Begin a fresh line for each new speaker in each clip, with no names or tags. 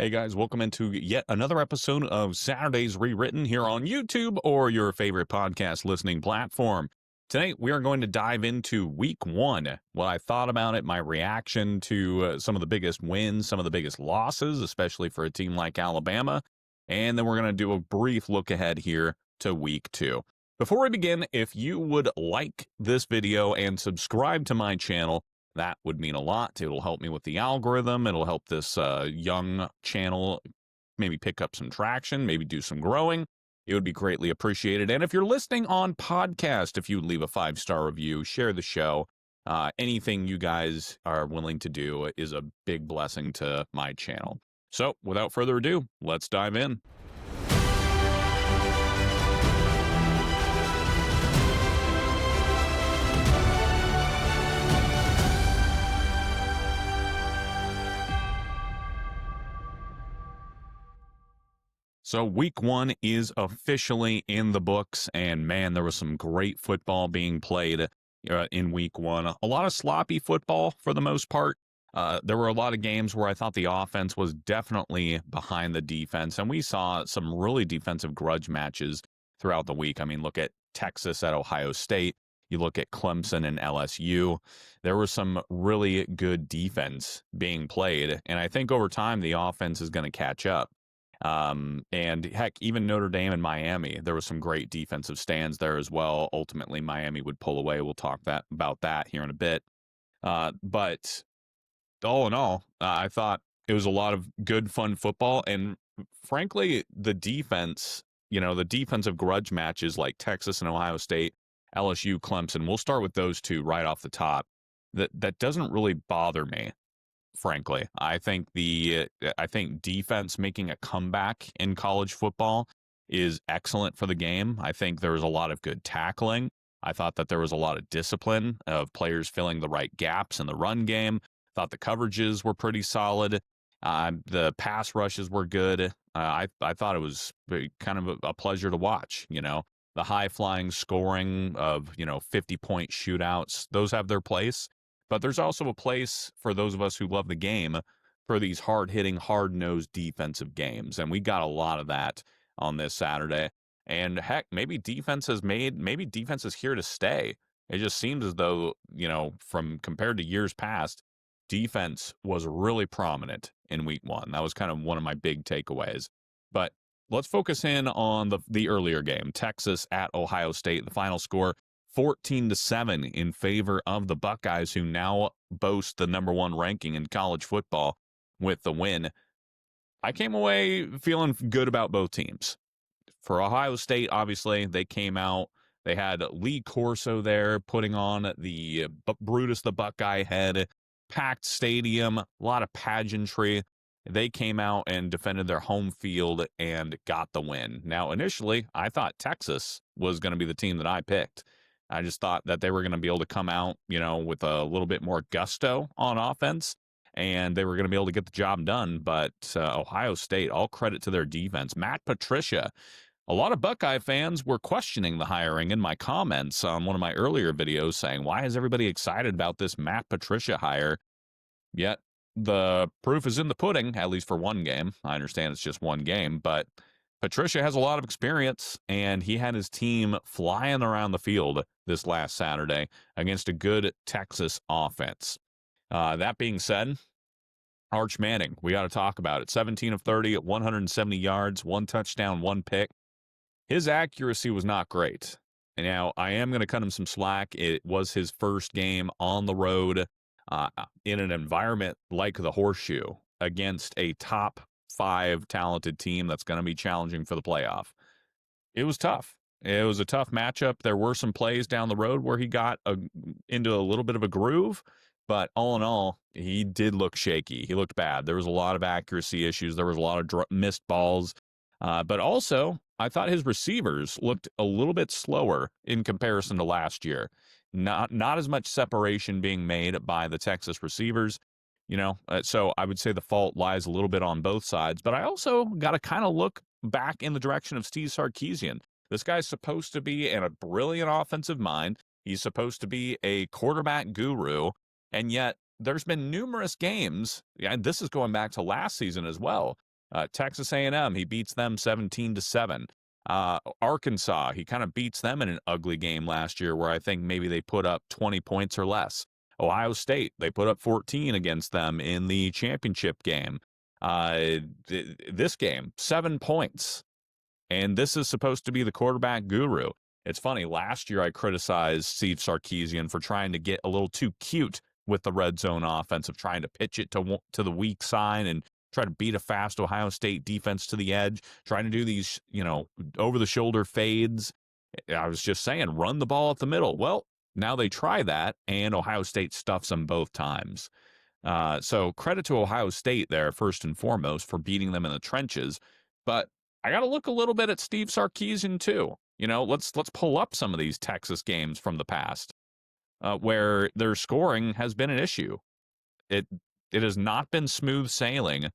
Hey guys, welcome into yet another episode of Saturdays Rewritten here on YouTube or your favorite podcast listening platform. Today, we are going to dive into week one, what I thought about it, my reaction to some of the biggest wins, some of the biggest losses, especially for a team like Alabama. And then we're going to do a brief look ahead here to week two. Before we begin, if you would like this video and subscribe to my channel, that would mean a lot. It'll help me with the algorithm. It'll help this young channel maybe pick up some traction, maybe do some growing. It would be greatly appreciated. And if you're listening on podcast, if you leave a 5-star review, share the show, anything you guys are willing to do is a big blessing to my channel. So without further ado, let's dive in. So week one is officially in the books, and man, there was some great football being played in week one. A lot of sloppy football for the most part. There were a lot of games where I thought the offense was definitely behind the defense, and we saw some really defensive grudge matches throughout the week. I mean, look at Texas at Ohio State. You look at Clemson and LSU. There was some really good defense being played, and I think over time the offense is going to catch up. And heck, even Notre Dame and Miami, there was some great defensive stands there as well. Ultimately, Miami would pull away. We'll talk about that here in a bit. But all in all, I thought it was a lot of good, fun football. And frankly, the defense, the defensive grudge matches like Texas and Ohio State, LSU, Clemson, we'll start with those two right off the top. That doesn't really bother me. Frankly, I think defense making a comeback in college football is excellent for the game. I think there was a lot of good tackling. I thought that there was a lot of discipline of players filling the right gaps in the run game. Thought the coverages were pretty solid. The pass rushes were good. I thought it was kind of a pleasure to watch. The high flying scoring of 50-point shootouts, those have their place. But there's also a place for those of us who love the game for these hard-hitting, hard-nosed defensive games. And we got a lot of that on this Saturday. And heck, maybe defense is here to stay. It just seems as though, from compared to years past, defense was really prominent in week one. That was kind of one of my big takeaways. But let's focus in on the earlier game, Texas at Ohio State. The final score, 14-7 in favor of the Buckeyes, who now boast the #1 ranking in college football with the win. I came away feeling good about both teams. For Ohio State, obviously, they came out. They had Lee Corso there putting on the Brutus the Buckeye head, packed stadium, a lot of pageantry. They came out and defended their home field and got the win. Now, initially, I thought Texas was going to be the team that I picked. I just thought that they were going to be able to come out, with a little bit more gusto on offense, and they were going to be able to get the job done. But Ohio State, all credit to their defense. Matt Patricia, a lot of Buckeye fans were questioning the hiring in my comments on one of my earlier videos, saying, why is everybody excited about this Matt Patricia hire? Yet the proof is in the pudding, at least for one game. I understand it's just one game, but Patricia has a lot of experience, and he had his team flying around the field this last Saturday against a good Texas offense. That being said, Arch Manning, we got to talk about it. 17 of 30 at 170 yards, 1 touchdown, 1 pick. His accuracy was not great. And now, I am going to cut him some slack. It was his first game on the road in an environment like the Horseshoe against a top 5 talented team that's going to be challenging for the playoff. It was tough. It was a tough matchup. There were some plays down the road where he got into a little bit of a groove, but all in all, he did look shaky. He looked bad. There was a lot of accuracy issues. There was a lot of missed balls. But also, I thought his receivers looked a little bit slower in comparison to last year. Not as much separation being made by the Texas receivers. So I would say the fault lies a little bit on both sides, but I also got to kind of look back in the direction of Steve Sarkisian. This guy's supposed to be a brilliant offensive mind. He's supposed to be a quarterback guru, and yet there's been numerous games, and this is going back to last season as well, Texas A&M, he beats them 17-7. Arkansas, he kind of beats them in an ugly game last year where I think maybe they put up 20 points or less. Ohio State, they put up 14 against them in the championship game. This game, 7 points. And this is supposed to be the quarterback guru. It's funny, last year I criticized Steve Sarkisian for trying to get a little too cute with the red zone offense, of trying to pitch it to the weak side and try to beat a fast Ohio State defense to the edge, trying to do these, over-the-shoulder fades. I was just saying, run the ball up the middle. Well, now they try that, and Ohio State stuffs them both times. So credit to Ohio State there, first and foremost, for beating them in the trenches. But I got to look a little bit at Steve Sarkisian, too. Let's pull up some of these Texas games from the past where their scoring has been an issue. It has not been smooth sailing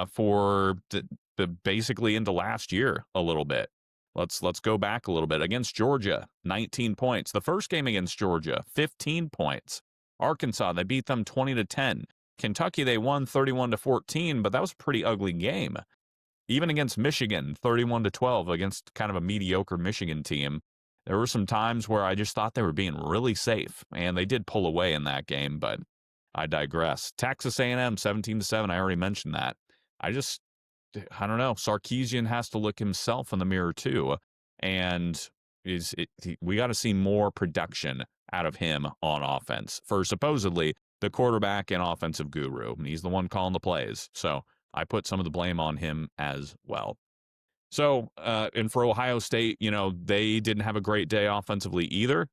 for the basically into last year a little bit. Let's go back a little bit. Against Georgia, 19 points. The first game against Georgia, 15 points. Arkansas, they beat them 20-10. Kentucky, they won 31-14, but that was a pretty ugly game. Even against Michigan, 31-12 against kind of a mediocre Michigan team. There were some times where I just thought they were being really safe, and they did pull away in that game, but I digress. Texas A&M, 17-7, I already mentioned that. I don't know. Sarkisian has to look himself in the mirror, too, and we got to see more production out of him on offense for supposedly the quarterback and offensive guru. He's the one calling the plays, so I put some of the blame on him as well. So, and for Ohio State, they didn't have a great day offensively either,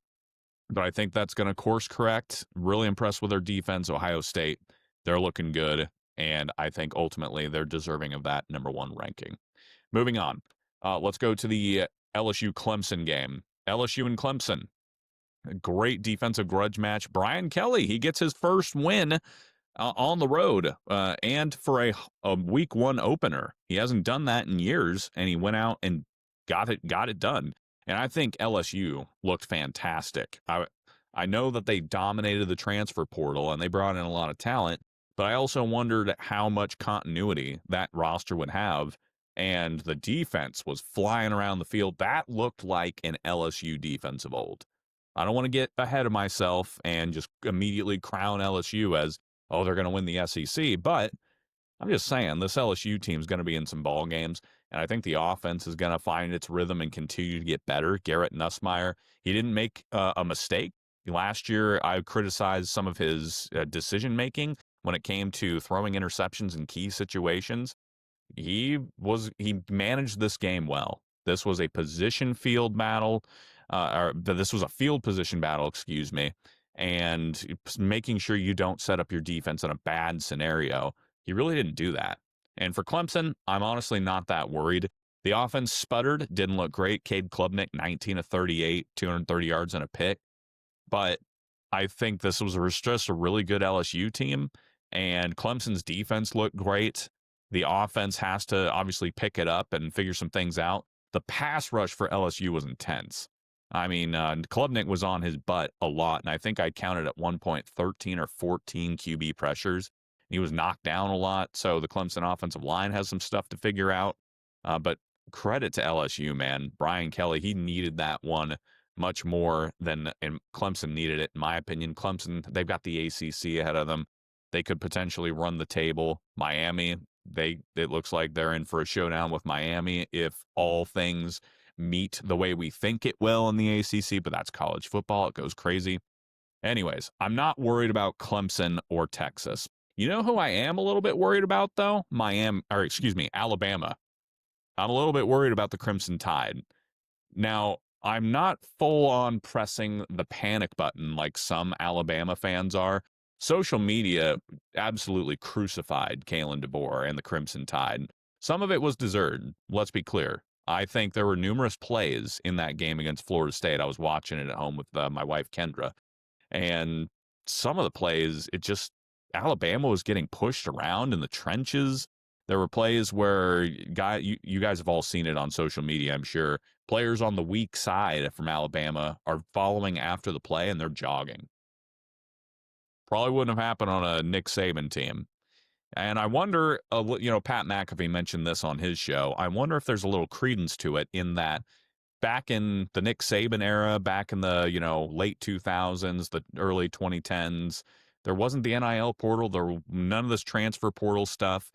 but I think that's going to course correct. Really impressed with their defense. Ohio State, they're looking good, and I think ultimately they're deserving of that number one ranking. Moving on, let's go to the LSU-Clemson game. LSU and Clemson, a great defensive grudge match. Brian Kelly, he gets his first win on the road, and for a week one opener. He hasn't done that in years, and he went out and got it done. And I think LSU looked fantastic. I know that they dominated the transfer portal and they brought in a lot of talent, but I also wondered how much continuity that roster would have. And the defense was flying around the field. That looked like an LSU defense of old. I don't want to get ahead of myself and just immediately crown LSU as, oh, they're going to win the SEC. But I'm just saying, this LSU team is going to be in some ball games, and I think the offense is going to find its rhythm and continue to get better. Garrett Nussmeier, he didn't make a mistake. Last year, I criticized some of his decision-making when it came to throwing interceptions in key situations. He managed this game well. This was a position field battle, this was a field position battle, excuse me, and making sure you don't set up your defense in a bad scenario. He really didn't do that. And for Clemson, I'm honestly not that worried. The offense sputtered, didn't look great. Cade Klubnik, 19 of 38, 230 yards and a pick. But I think this was just a really good LSU team, and Clemson's defense looked great. The offense has to obviously pick it up and figure some things out. The pass rush for LSU was intense. I mean, Klubnik was on his butt a lot, and I think I counted at one point 13 or 14 QB pressures. He was knocked down a lot, so the Clemson offensive line has some stuff to figure out. But credit to LSU, man. Brian Kelly, he needed that one much more than Clemson needed it, in my opinion. Clemson, they've got the ACC ahead of them. They could potentially run the table. Miami, it looks like they're in for a showdown with Miami if all things meet the way we think it will in the ACC, but that's college football. It goes crazy. Anyways, I'm not worried about Clemson or Texas. You know who I am a little bit worried about, though? Alabama. I'm a little bit worried about the Crimson Tide. Now, I'm not full on pressing the panic button like some Alabama fans are. Social media absolutely crucified Kalen DeBoer and the Crimson Tide. Some of it was deserved, let's be clear. I think there were numerous plays in that game against Florida State. I was watching it at home with my wife, Kendra. And some of the plays, Alabama was getting pushed around in the trenches. There were plays where you guys have all seen it on social media, I'm sure. Players on the weak side from Alabama are following after the play and they're jogging. Probably wouldn't have happened on a Nick Saban team. And I wonder, Pat McAfee mentioned this on his show. I wonder if there's a little credence to it in that back in the Nick Saban era, back in the, late 2000s, the early 2010s, there wasn't the NIL portal. There were none of this transfer portal stuff.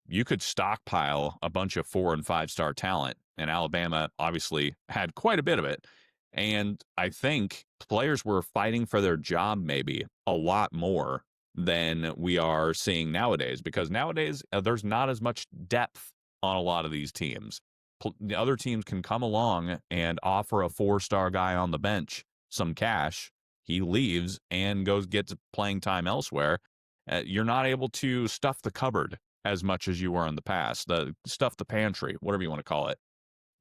You could stockpile a bunch of 4 and 5 star talent, and Alabama obviously had quite a bit of it. And I think players were fighting for their job maybe a lot more than we are seeing nowadays, because nowadays there's not as much depth on a lot of these teams. The other teams can come along and offer a 4 star guy on the bench some cash. He leaves and gets playing time elsewhere. You're not able to stuff the cupboard as much as you were in the past. The stuff the pantry, whatever you want to call it.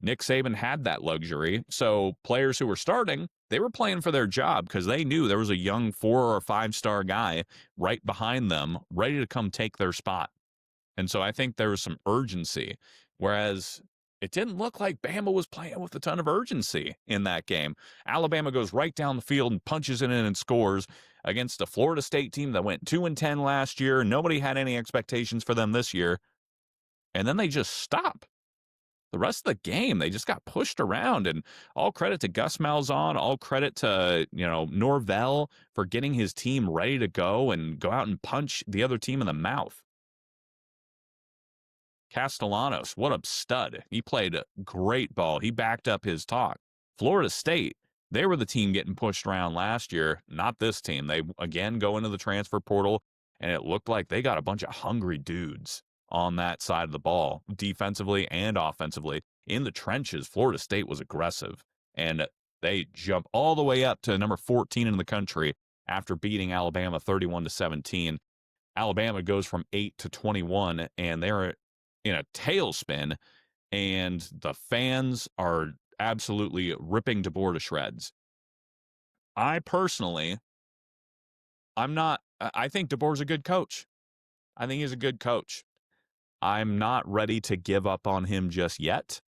Nick Saban had that luxury. So players who were starting, they were playing for their job because they knew there was a young 4 or 5 star guy right behind them ready to come take their spot. And so I think there was some urgency, whereas it didn't look like Bama was playing with a ton of urgency in that game. Alabama goes right down the field and punches it in and scores against a Florida State team that went 2-10 last year. Nobody had any expectations for them this year. And then they just stop. The rest of the game, they just got pushed around, and all credit to Gus Malzahn, all credit to, Norvell for getting his team ready to go and go out and punch the other team in the mouth. Castellanos, what a stud. He played great ball. He backed up his talk. Florida State, they were the team getting pushed around last year, not this team. They, again, go into the transfer portal, and it looked like they got a bunch of hungry dudes on that side of the ball, defensively and offensively. In the trenches, Florida State was aggressive, and they jump all the way up to number 14 in the country after beating Alabama 31-17. Alabama goes from 8-21, and they're in a tailspin, and the fans are absolutely ripping DeBoer to shreds. I personally, I think DeBoer's a good coach. I think he's a good coach. I'm not ready to give up on him just yet.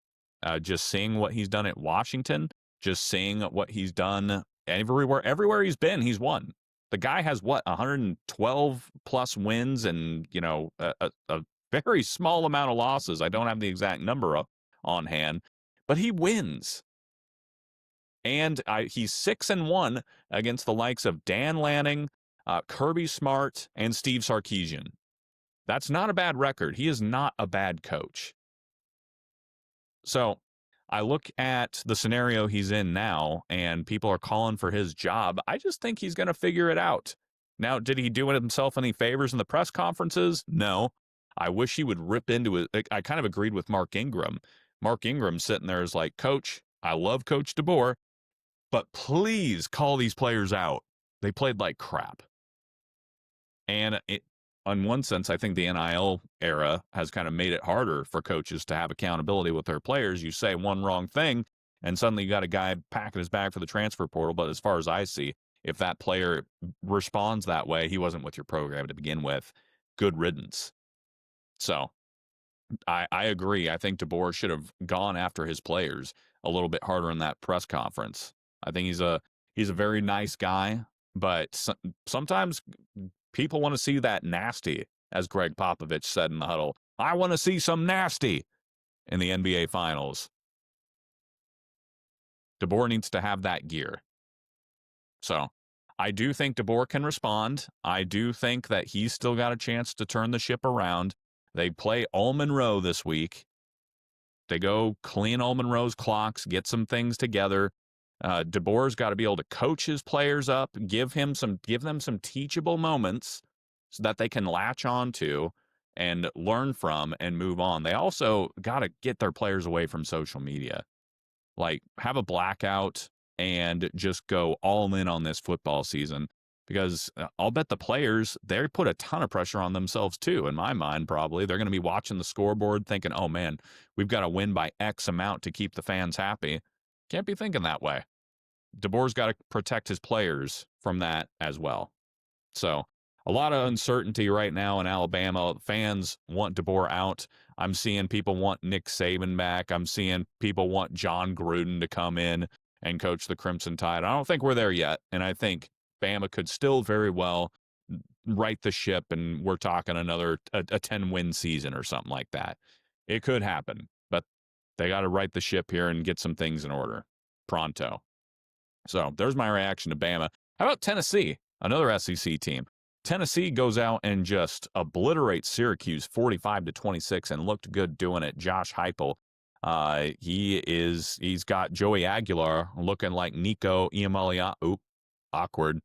Just seeing what he's done at Washington, just seeing what he's done everywhere he's been, he's won. The guy has 112 plus wins and, a very small amount of losses. I don't have the exact number on hand, but he wins. And he's 6-1 against the likes of Dan Lanning, Kirby Smart, and Steve Sarkisian. That's not a bad record. He is not a bad coach. So I look at the scenario he's in now, and people are calling for his job. I just think he's going to figure it out. Now, did he do himself any favors in the press conferences? No. I wish he would rip into it. I kind of agreed with Mark Ingram. Mark Ingram sitting there is like, Coach, I love Coach DeBoer, but please call these players out. They played like crap. And in one sense, I think the NIL era has kind of made it harder for coaches to have accountability with their players. You say one wrong thing, and suddenly you got a guy packing his bag for the transfer portal. But as far as I see, if that player responds that way, he wasn't with your program to begin with. Good riddance. So I agree. I think DeBoer should have gone after his players a little bit harder in that press conference. I think he's a very nice guy, but sometimes people want to see that nasty, as Greg Popovich said in the huddle. I want to see some nasty in the NBA Finals. DeBoer needs to have that gear. So I do think DeBoer can respond. I do think that he's still got a chance to turn the ship around. They play All-Monroe this week. They go clean All-Monroe's clocks, get some things together. DeBoer's got to be able to coach his players up, give them some teachable moments so that they can latch on to and learn from and move on. They also got to get their players away from social media. Like, have a blackout and just go all in on this football season, because I'll bet the players, they put a ton of pressure on themselves too. In my mind, probably they're going to be watching the scoreboard thinking, oh man, we've got to win by X amount to keep the fans happy. Can't be thinking that way. DeBoer's got to protect his players from that as well. So a lot of uncertainty right now in Alabama. Fans want DeBoer out. I'm seeing people want Nick Saban back. I'm seeing people want John Gruden to come in and coach the Crimson Tide. I don't think we're there yet, and I think Bama could still very well right the ship and we're talking another a 10-win season or something like that. It could happen, but they got to right the ship here and get some things in order pronto. So there's my reaction to Bama. How about Tennessee, another SEC team? Tennessee goes out and just obliterates Syracuse 45-26 and looked good doing it. Josh Heupel, he's got Joey Aguilar looking like Nico Iamaleava. Oop, awkward.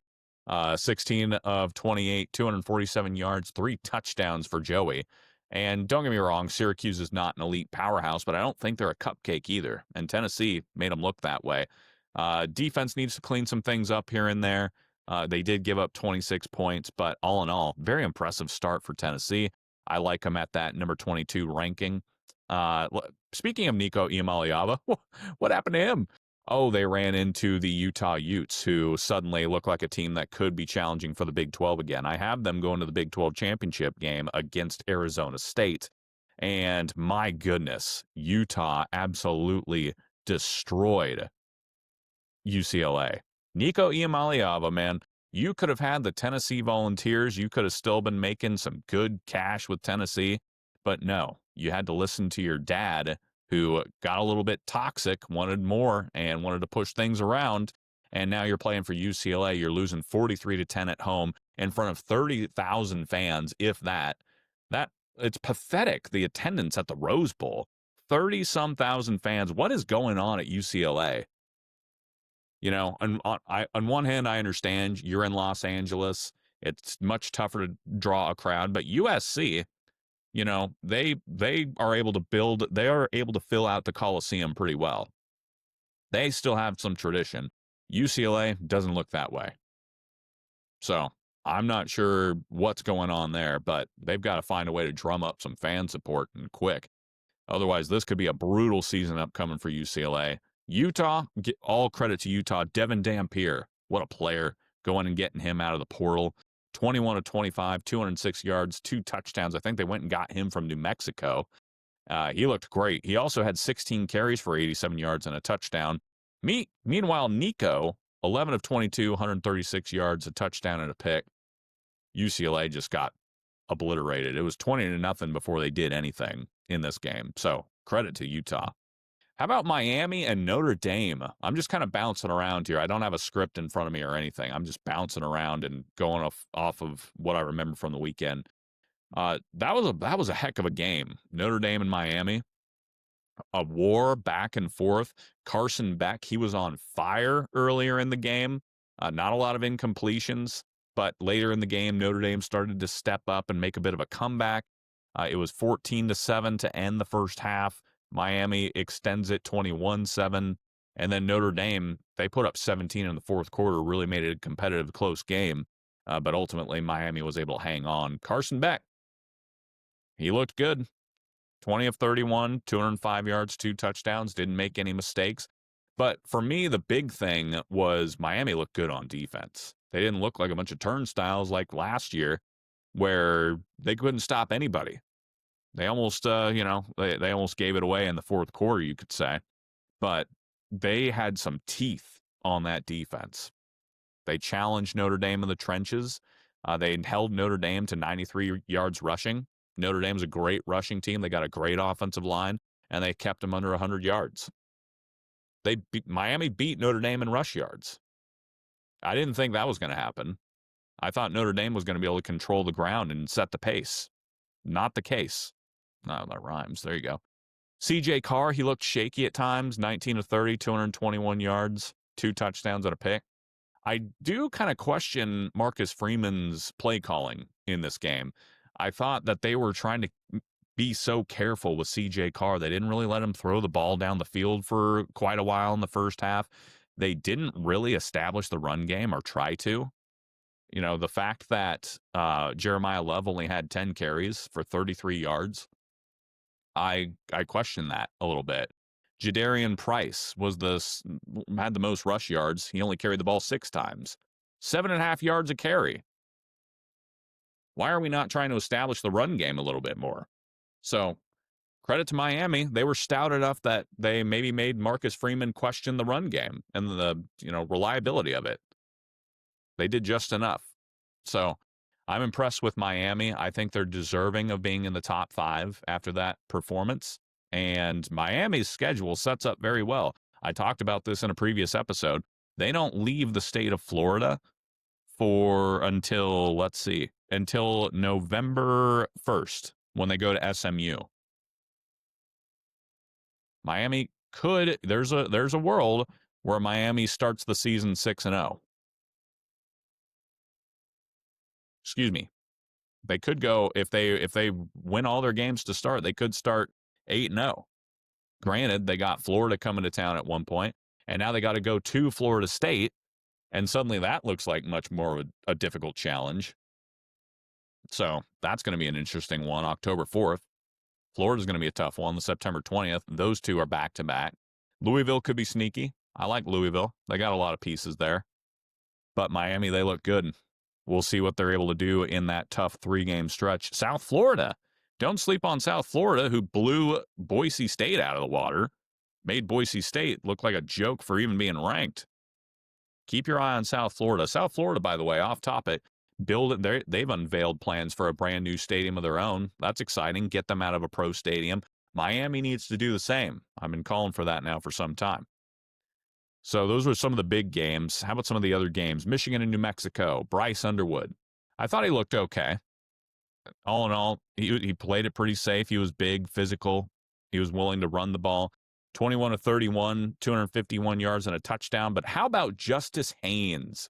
16 of 28, 247 yards, 3 touchdowns for Joey. And don't get me wrong, Syracuse is not an elite powerhouse, but I don't think they're a cupcake either. And Tennessee made them look that way. Defense needs to clean some things up here and there. They did give up 26 points, but all in all, very impressive start for Tennessee. I like them at that number 22 ranking. Speaking of Nico Iamaleava, what happened to him? Oh, they ran into the Utah Utes, who suddenly look like a team that could be challenging for the Big 12 again. I have them going to the Big 12 championship game against Arizona State. And my goodness, Utah absolutely destroyed UCLA. Nico Iamaleava, man, you could have had the Tennessee Volunteers. You could have still been making some good cash with Tennessee. But no, you had to listen to your dad, who got a little bit toxic, wanted more, and wanted to push things around. And now you're playing for UCLA. You're losing 43-10 at home in front of 30,000 fans, if that. It's pathetic, the attendance at the Rose Bowl. 30-some thousand fans. What is going on at UCLA? You know, on one hand, I understand you're in Los Angeles. It's much tougher to draw a crowd, but USC, you know, they are able to fill out the Coliseum pretty well. They still have some tradition. UCLA doesn't look that way. So I'm not sure what's going on there, but they've got to find a way to drum up some fan support and quick. Otherwise, this could be a brutal season upcoming for UCLA. Utah, get all credit to Utah. Devin Dampier, what a player, going and getting him out of the portal. 21 of 25, 206 yards, 2 touchdowns. I think they went and got him from New Mexico. He looked great. He also had 16 carries for 87 yards and a touchdown. Meanwhile, Nico, 11 of 22, 136 yards, a touchdown and a pick. UCLA just got obliterated. It was 20-0 before they did anything in this game. So credit to Utah. How about Miami and Notre Dame? I'm just kind of bouncing around here. I don't have a script in front of me or anything. I'm just bouncing around and going off of what I remember from the weekend. That was a heck of a game. Notre Dame and Miami, a war back and forth. Carson Beck, he was on fire earlier in the game. Not a lot of incompletions, but later in the game, Notre Dame started to step up and make a bit of a comeback. It was 14-7 to end the first half. Miami extends it 21-7. And then Notre Dame, they put up 17 in the fourth quarter, really made it a competitive, close game. But ultimately, Miami was able to hang on. Carson Beck, he looked good. 20 of 31, 205 yards, 2 touchdowns, didn't make any mistakes. But for me, the big thing was Miami looked good on defense. They didn't look like a bunch of turnstiles like last year, where they couldn't stop anybody. They almost, they almost gave it away in the fourth quarter, you could say. But they had some teeth on that defense. They challenged Notre Dame in the trenches. They held Notre Dame to 93 yards rushing. Notre Dame's a great rushing team. They got a great offensive line, and they kept them under 100 yards. Miami beat Notre Dame in rush yards. I didn't think that was going to happen. I thought Notre Dame was going to be able to control the ground and set the pace. Not the case. No, that rhymes. There you go. CJ Carr, he looked shaky at times. 19 of 30, 221 yards, 2 touchdowns and a pick. I do kind of question Marcus Freeman's play calling in this game. I thought that they were trying to be so careful with CJ Carr. They didn't really let him throw the ball down the field for quite a while in the first half. They didn't really establish the run game or try to. You know, the fact that Jeremiah Love only had 10 carries for 33 yards, I question that a little bit. Jadarian Price had the most rush yards. He only carried the ball 6 times. 7.5 yards a carry. Why are we not trying to establish the run game a little bit more? So, credit to Miami. They were stout enough that they maybe made Marcus Freeman question the run game and the reliability of it. They did just enough. So, I'm impressed with Miami. I think they're deserving of being in the top 5 after that performance. And Miami's schedule sets up very well. I talked about this in a previous episode. They don't leave the state of Florida for until, let's see, until November 1st when they go to SMU. Miami could, there's a world where Miami starts the season 6-0. Excuse me. They could go, if they win all their games to start, they could start 8-0. Granted, they got Florida coming to town at one point, and now they got to go to Florida State, and suddenly that looks like much more of a difficult challenge. So that's going to be an interesting one. October 4th. Florida's going to be a tough one. The September 20th. Those two are back to back. Louisville could be sneaky. I like Louisville. They got a lot of pieces there. But Miami, they look good. We'll see what they're able to do in that tough 3-game stretch. South Florida. Don't sleep on South Florida, who blew Boise State out of the water. Made Boise State look like a joke for even being ranked. Keep your eye on South Florida. South Florida, by the way, off topic, they've unveiled plans for a brand new stadium of their own. That's exciting. Get them out of a pro stadium. Miami needs to do the same. I've been calling for that now for some time. So those were some of the big games. How about some of the other games? Michigan and New Mexico. Bryce Underwood. I thought he looked okay. All in all, he played it pretty safe. He was big, physical. He was willing to run the ball. 21 of 31, 251 yards and a touchdown. But how about Justice Haynes?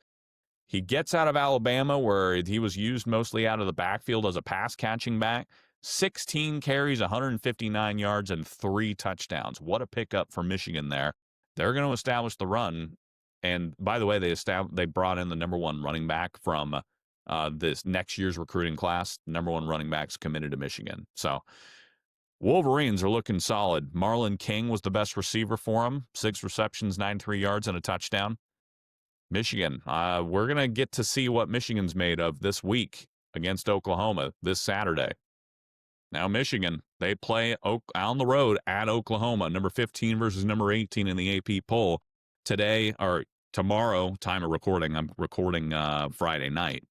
He gets out of Alabama, where he was used mostly out of the backfield as a pass-catching back. 16 carries, 159 yards, and 3 touchdowns. What a pickup for Michigan there. They're going to establish the run. And by the way, they brought in the number 1 running back from this next year's recruiting class. Number 1 running back's committed to Michigan. So Wolverines are looking solid. Marlon King was the best receiver for them. 6 receptions, 93 yards, and a touchdown. Michigan, we're going to get to see what Michigan's made of this week against Oklahoma this Saturday. Now, Michigan, they play on the road at Oklahoma, number 15 versus number 18 in the AP poll. Today, or tomorrow, time of recording, I'm recording Friday night,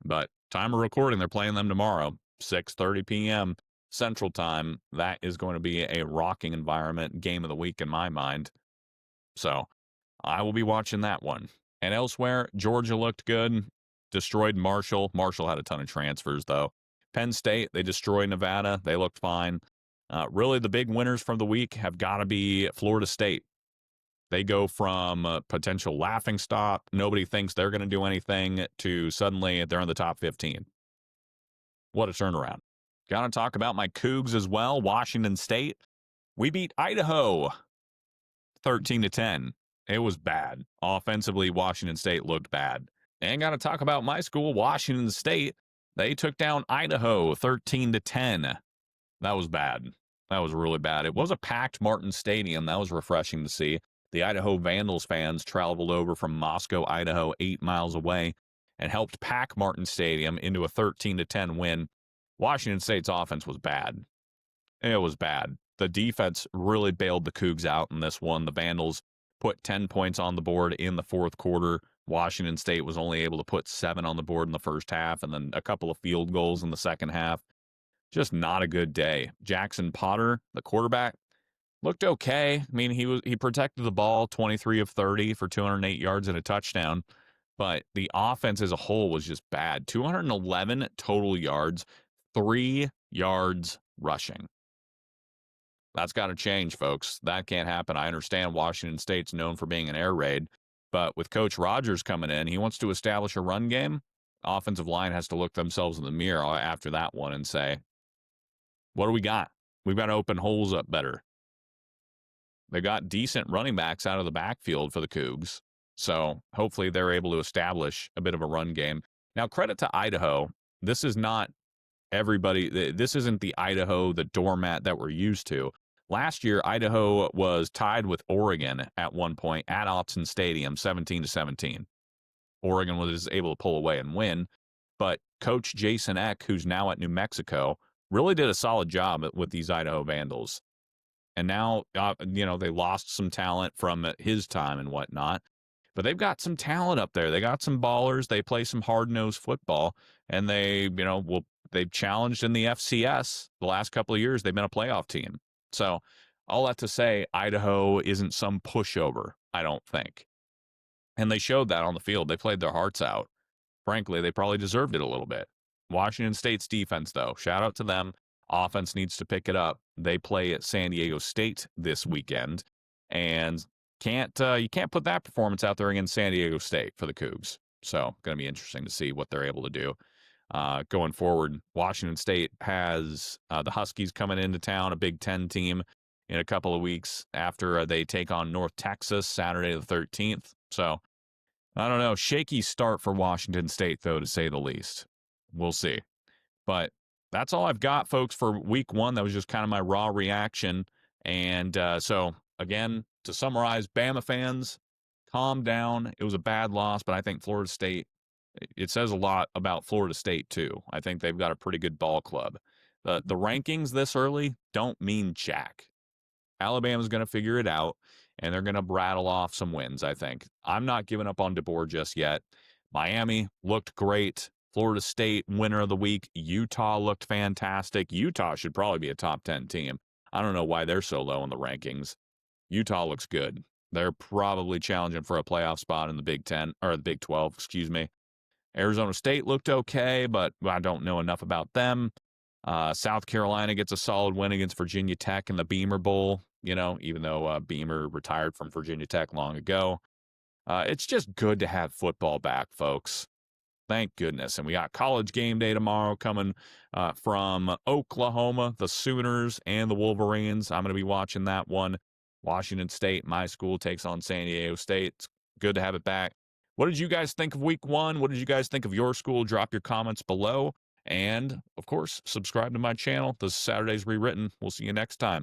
but time of recording, they're playing them tomorrow, 6:30 p.m. Central Time. That is going to be a rocking environment, game of the week in my mind. So I will be watching that one. And elsewhere, Georgia looked good, destroyed Marshall. Marshall had a ton of transfers, though. Penn State, they destroyed Nevada. They looked fine. Really, the big winners from the week have got to be Florida State. They go from a potential laughingstock, nobody thinks they're going to do anything, to suddenly they're in the top 15. What a turnaround. Got to talk about my Cougs as well. Washington State. We beat Idaho 13-10. It was bad. Offensively, Washington State looked bad. And got to talk about my school, Washington State. They took down Idaho 13-10. That was bad. That was really bad. It was a packed Martin Stadium. That was refreshing to see. The Idaho Vandals fans traveled over from Moscow, Idaho, 8 miles away, and helped pack Martin Stadium into a 13-10 win. Washington State's offense was bad. It was bad. The defense really bailed the Cougs out in this one. The Vandals put 10 points on the board in the 4th quarter. Washington State was only able to put 7 on the board in the first half, and then a couple of field goals in the second half. Just not a good day. Jackson Potter, the quarterback, looked okay. I mean, he protected the ball, 23 of 30 for 208 yards and a touchdown, but the offense as a whole was just bad. 211 total yards, 3 yards rushing. That's got to change, folks. That can't happen. I understand Washington State's known for being an air raid, but with Coach Rogers coming in, he wants to establish a run game. Offensive line has to look themselves in the mirror after that one and say, what do we got? We've got to open holes up better. They got decent running backs out of the backfield for the Cougs, so hopefully they're able to establish a bit of a run game. Now, credit to Idaho. This is not everybody. This isn't the Idaho, the doormat that we're used to. Last year, Idaho was tied with Oregon at one point at Autzen Stadium, 17-17. Oregon was able to pull away and win, but Coach Jason Eck, who's now at New Mexico, really did a solid job with these Idaho Vandals. And now, they lost some talent from his time and whatnot. but they've got some talent up there. They got some ballers. They play some hard-nosed football, and they've challenged in the FCS the last couple of years. They've been a playoff team. So all that to say, Idaho isn't some pushover, I don't think. And they showed that on the field. They played their hearts out. Frankly, they probably deserved it a little bit. Washington State's defense, though, shout out to them. Offense needs to pick it up. They play at San Diego State this weekend, and you can't put that performance out there against San Diego State for the Cougs. So, going to be interesting to see what they're able to do going forward. Washington State has the Huskies coming into town, a Big Ten team, in a couple of weeks after they take on North Texas Saturday the 13th. So, I don't know. Shaky start for Washington State, though, to say the least. We'll see. But that's all I've got, folks, for week one. That was just kind of my raw reaction. And so, again, to summarize, Bama fans, calm down. It was a bad loss, but I think Florida State, it says a lot about Florida State, too. I think they've got a pretty good ball club. The rankings this early don't mean jack. Alabama's going to figure it out, and they're going to rattle off some wins, I think. I'm not giving up on DeBoer just yet. Miami looked great. Florida State, winner of the week. Utah looked fantastic. Utah should probably be a top 10 team. I don't know why they're so low in the rankings. Utah looks good. They're probably challenging for a playoff spot in the Big 10, or the Big 12, excuse me. Arizona State looked okay, but I don't know enough about them. South Carolina gets a solid win against Virginia Tech in the Beamer Bowl, even though Beamer retired from Virginia Tech long ago. It's just good to have football back, folks. Thank goodness. And we got college game day tomorrow coming from Oklahoma, the Sooners and the Wolverines. I'm going to be watching that one. Washington State, my school, takes on San Diego State. It's good to have it back. What did you guys think of week one? What did you guys think of your school? Drop your comments below. And, of course, subscribe to my channel. This is Saturday's Rewritten. We'll see you next time.